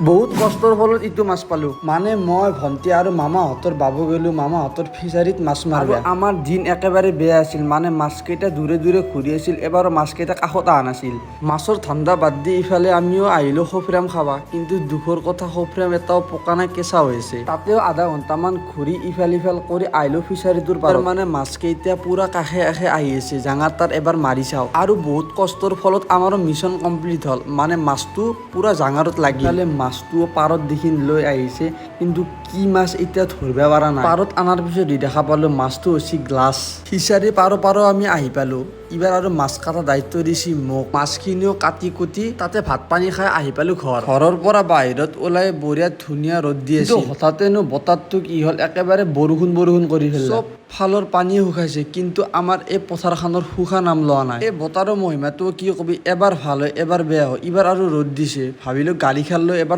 বহুত কষ্টৰ ফলত ইটো মাছ পালো। মানে মই ভণ্টি আৰু মামাহঁতৰ বাবু গলো মামাহঁতৰ ফিচাৰীত মাছ মাৰিব। আমাৰ দিন একেবাৰে বেয়া আছিল, মানে মাছকেইটা দূৰে দূৰে ঘূৰি আছিল। এবাৰো মাছকেইটা কাষত অহা নাছিল। মাছৰ ধান্দা বাদ দি ইফালে আমিও আহিলো সফ্ৰাম খাবা, কিন্তু দুখৰ কথা সফ্ৰাম এটাও পকা নাই, কেঁচা হৈছে। তাতেও আধা ঘণ্টামান ঘূৰি ইফাল সিফাল কৰি আহিলো ফিচাৰীটোৰ পাৰত। মানে মাছকেইটা পুৰা কাষে কাষে আহি আছে, জাঙাৰ তাত এবাৰ মাৰি চাওঁ। আৰু বহুত কষ্টৰ ফলত আমাৰো মিছন কমপ্লিট হ'ল, মানে মাছটো পুৰা জাঙাৰত লাগিল। মাছটোও পাৰত দেখি লৈ আহিছে, কিন্তু কি মাছ এতিয়া ধৰিব পৰা নাই। পাৰত অনাৰ পিছত দেখা পালো মাছটো হৈছে গ্লাছ। ফিচাৰী পাৰো আমি আহি পালো। এইবাৰ আৰু মাছ কটা দায়িত্ব দিছি মোক। মাছখিনিও কাটি কুটি তাতে ভাত পানী খাই আহি পালো ঘৰৰ পৰা বাহিৰত ওলাই বঢ়িয়া ধুনীয়া ৰ'দ দি আছে। হঠাতেনো বতাহটো কি হ'ল, একেবাৰে বৰষুণ কৰি ফেললে। চব ফালৰ পানী শুকাইছে, কিন্তু আমাৰ এই পথাৰখনৰ শুকা নাম লোৱা নাই। এই বতাহৰ মহিমাটো কি কবি, এবাৰ ভাল হয় এবাৰ বেয়া হয়। এইবাৰ আৰু ৰ'দ দিছে, ভাবিলো গাড়ীখন লৈ এবাৰ